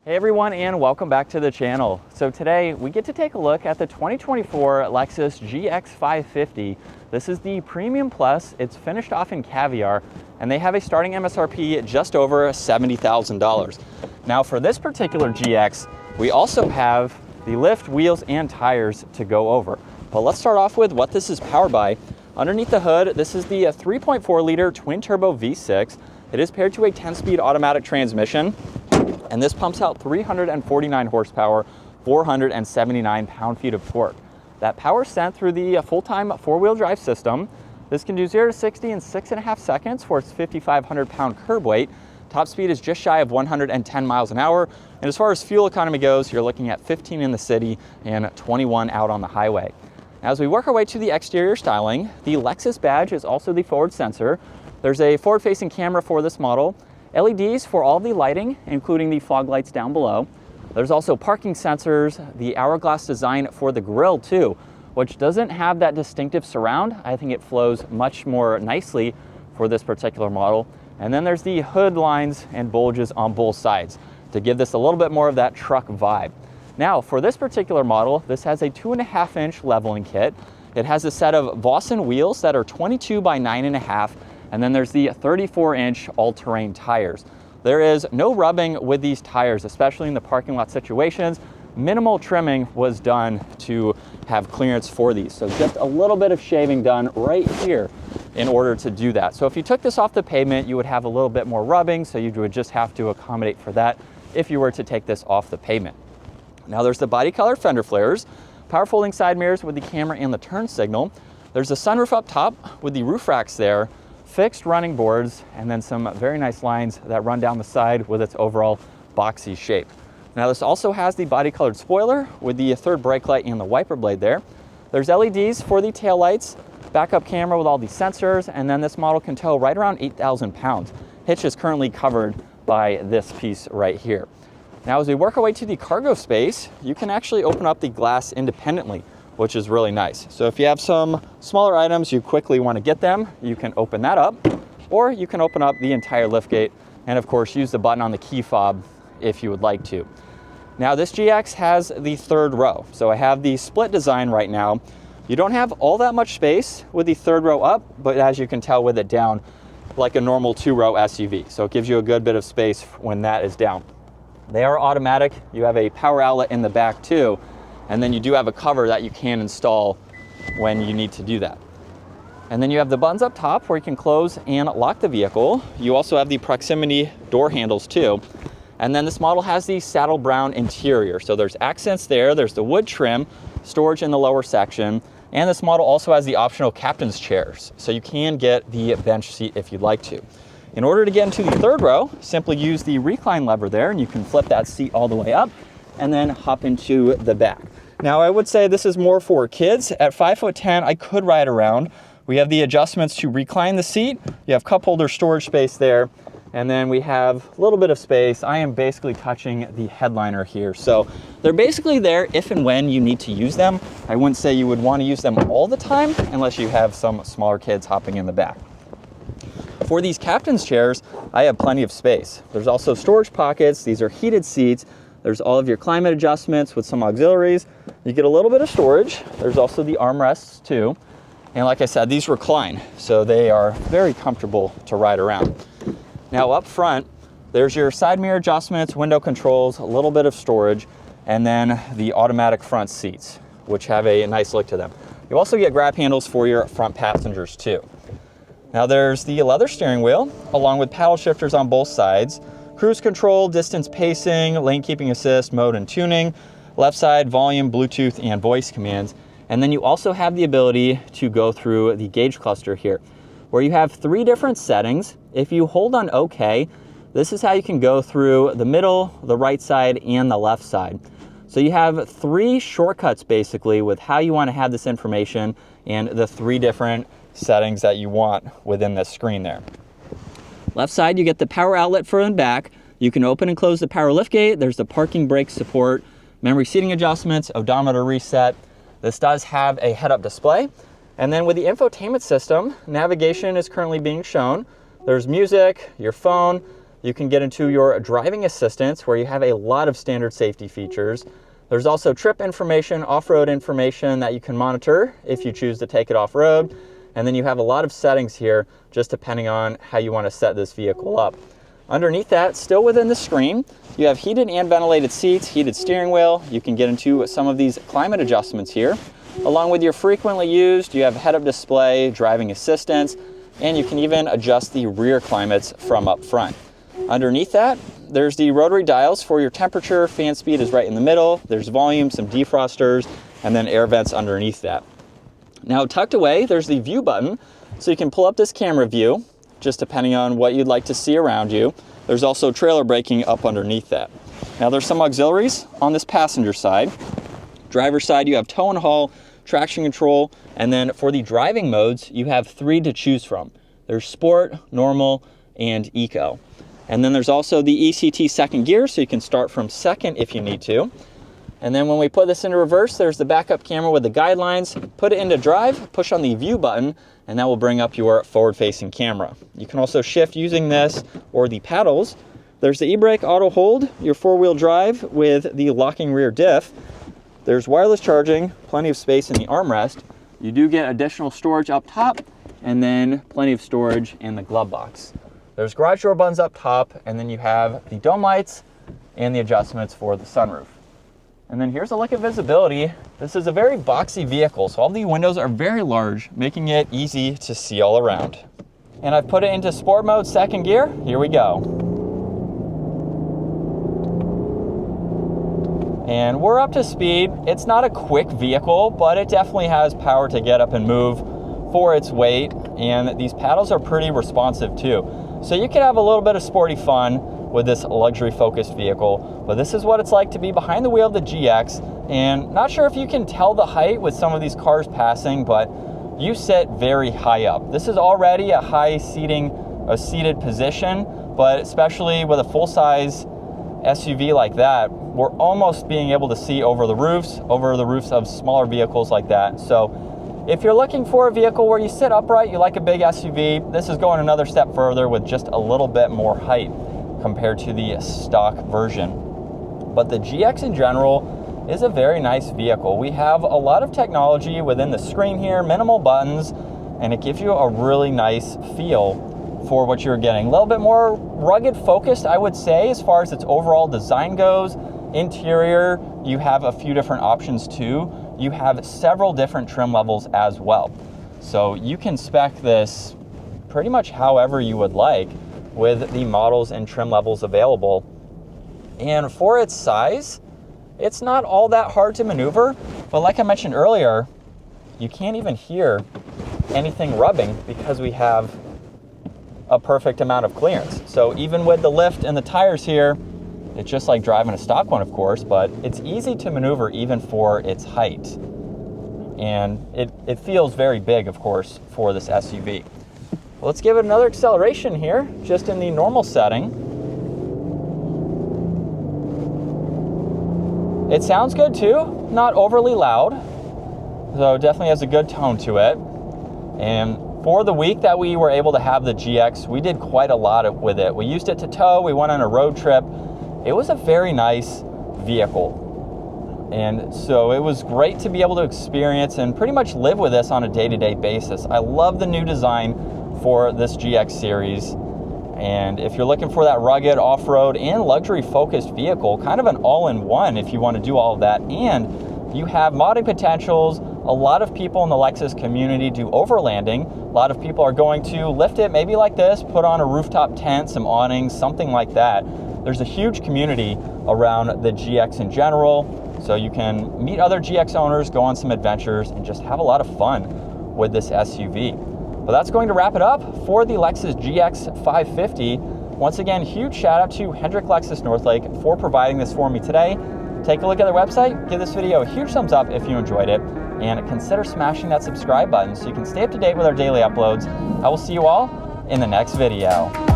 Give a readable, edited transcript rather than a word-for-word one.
Hey everyone, and welcome back to the channel. So today we get to take a look at the 2024 Lexus GX550. This is the Premium Plus. It's finished off in caviar, and they have a starting MSRP just over $70,000. Now for this particular GX, we also have the lift, wheels, and tires to go over. But let's start off with what this is powered by. Underneath the hood, this is the 3.4 liter twin turbo V6. It is paired to a 10-speed automatic transmission, and this pumps out 349 horsepower, 479 pound-feet of torque. That power is sent through the full-time four-wheel drive system. This can do 0 to 60 in 6.5 seconds for its 5,500 pound curb weight. Top speed is just shy of 110 miles an hour. And as far as fuel economy goes, you're looking at 15 in the city and 21 out on the highway. Now, as we work our way to the exterior styling, the Lexus badge is also the forward sensor. There's a forward-facing camera for this model, LEDs for all the lighting, including the fog lights down below. There's also parking sensors, the hourglass design for the grille too, which doesn't have that distinctive surround. I think it flows much more nicely for this particular model. And then there's the hood lines and bulges on both sides to give this a little bit more of that truck vibe. Now, for this particular model, this has a 2.5-inch leveling kit. It has a set of Vossen wheels that are 22 by 9.5, and then there's the 34-inch all-terrain tires. There is no rubbing with these tires, especially in the parking lot situations. Minimal trimming was done to have clearance for these. So just a little bit of shaving done right here in order to do that. So if you took this off the pavement, you would have a little bit more rubbing, so you would just have to accommodate for that if you were to take this off the pavement. Now there's the body color fender flares, power folding side mirrors with the camera and the turn signal. There's a sunroof up top with the roof racks there, fixed running boards, and then some very nice lines that run down the side with its overall boxy shape. Now this also has the body colored spoiler with the third brake light and the wiper blade there. There's LEDs for the tail lights, backup camera with all the sensors, and then this model can tow right around 8,000 pounds. Hitch is currently covered by this piece right here. Now as we work our way to the cargo space, you can actually open up the glass independently, which is really nice. So if you have some smaller items, you quickly want to get them, you can open that up, or you can open up the entire liftgate and of course use the button on the key fob if you would like to. Now this GX has the third row. So I have the split design right now. You don't have all that much space with the third row up, but as you can tell with it down, like a normal two-row SUV. So it gives you a good bit of space when that is down. They are automatic. You have a power outlet in the back too. And then you do have a cover that you can install when you need to do that. And then you have the buttons up top where you can close and lock the vehicle. You also have the proximity door handles too. And then this model has the saddle brown interior. So there's accents there, there's the wood trim, storage in the lower section, and this model also has the optional captain's chairs. So you can get the bench seat if you'd like to. In order to get into the third row, simply use the recline lever there and you can flip that seat all the way up and then hop into the back. Now I would say this is more for kids. At 5'10", I could ride around. We have the adjustments to recline the seat. You have cup holder storage space there. And then we have a little bit of space. I am basically touching the headliner here. So they're basically there if and when you need to use them. I wouldn't say you would want to use them all the time unless you have some smaller kids hopping in the back. For these captain's chairs, I have plenty of space. There's also storage pockets. These are heated seats. There's all of your climate adjustments with some auxiliaries. You get a little bit of storage. There's also the armrests too. And like I said, these recline, so they are very comfortable to ride around. Now up front, there's your side mirror adjustments, window controls, a little bit of storage, and then the automatic front seats, which have a nice look to them. You also get grab handles for your front passengers too. Now there's the leather steering wheel, along with paddle shifters on both sides, cruise control, distance pacing, lane keeping assist, mode and tuning, left side volume, Bluetooth, and voice commands. And then you also have the ability to go through the gauge cluster here, where you have 3 different settings. If you hold on OK, this is how you can go through the middle, the right side, and the left side. So you have 3 shortcuts basically with how you want to have this information and the 3 different settings that you want within this screen there. Left side, you get the power outlet for the back. You can open and close the power liftgate. There's the parking brake support, memory seating adjustments, odometer reset. This does have a head-up display. And then with the infotainment system, navigation is currently being shown. There's music, your phone, You can get into your driving assistance where you have a lot of standard safety features. There's also trip information, off-road information that you can monitor if you choose to take it off-road. And then you have a lot of settings here, just depending on how you want to set this vehicle up. Underneath that, still within the screen, you have heated and ventilated seats, heated steering wheel. You can get into some of these climate adjustments here. Along with your frequently used, you have head-up display, driving assistance, and you can even adjust the rear climates from up front. Underneath that, there's the rotary dials for your temperature. Fan speed is right in the middle. There's volume, some defrosters, and then air vents underneath that. Now tucked away, there's the view button, so you can pull up this camera view, just depending on what you'd like to see around you. There's also trailer braking up underneath that. Now there's some auxiliaries on this passenger side. Driver's side, you have tow and haul, traction control, and then for the driving modes, you have 3 to choose from. There's sport, normal, and eco. And then there's also the ECT second gear, so you can start from second if you need to. And then when we put this into reverse, there's the backup camera with the guidelines. Put it into drive, push on the view button, and that will bring up your forward-facing camera. You can also shift using this or the paddles. There's the e-brake auto hold, your 4-wheel drive with the locking rear diff. There's wireless charging, plenty of space in the armrest. You do get additional storage up top, and then plenty of storage in the glove box. There's garage door buttons up top, and then you have the dome lights and the adjustments for the sunroof. And then here's a look at visibility. This is a very boxy vehicle, so all the windows are very large, making it easy to see all around. And I've put it into sport mode, second gear. Here we go. And we're up to speed. It's not a quick vehicle, but it definitely has power to get up and move for its weight. And these paddles are pretty responsive too. So you can have a little bit of sporty fun with this luxury focused vehicle, but this is what it's like to be behind the wheel of the GX. And not sure if you can tell the height with some of these cars passing, but you sit very high up. This is already a high seated position, but especially with a full-size SUV like that, we're almost being able to see over the roofs of smaller vehicles like that. So if you're looking for a vehicle where you sit upright, you like a big SUV, this is going another step further with just a little bit more height compared to the stock version. But the GX in general is a very nice vehicle. We have a lot of technology within the screen here, minimal buttons, and it gives you a really nice feel for what you're getting. A little bit more rugged focused, I would say, as far as its overall design goes. Interior, you have a few different options too. You have several different trim levels as well. So you can spec this pretty much however you would like with the models and trim levels available. And for its size, it's not all that hard to maneuver, but like I mentioned earlier, you can't even hear anything rubbing because we have a perfect amount of clearance. So even with the lift and the tires here, it's just like driving a stock one, of course, but it's easy to maneuver even for its height. And it feels very big, of course, for this SUV. Well, let's give it another acceleration here, just in the normal setting. It sounds good too, not overly loud, so it definitely has a good tone to it. And for the week that we were able to have the GX, we did quite a lot with it. We used it to tow, we went on a road trip. It was a very nice vehicle. And so it was great to be able to experience and pretty much live with this on a day-to-day basis. I love the new design for this GX series. And if you're looking for that rugged off-road and luxury focused vehicle, kind of an all-in-one if you want to do all of that. And you have modding potentials. A lot of people in the Lexus community do overlanding. A lot of people are going to lift it maybe like this, put on a rooftop tent, some awnings, something like that. There's a huge community around the GX in general. So you can meet other GX owners, go on some adventures, and just have a lot of fun with this SUV. But that's going to wrap it up for the Lexus GX550. Once again, huge shout out to Hendrick Lexus Northlake for providing this for me today. Take a look at their website, give this video a huge thumbs up if you enjoyed it, and consider smashing that subscribe button so you can stay up to date with our daily uploads. I will see you all in the next video.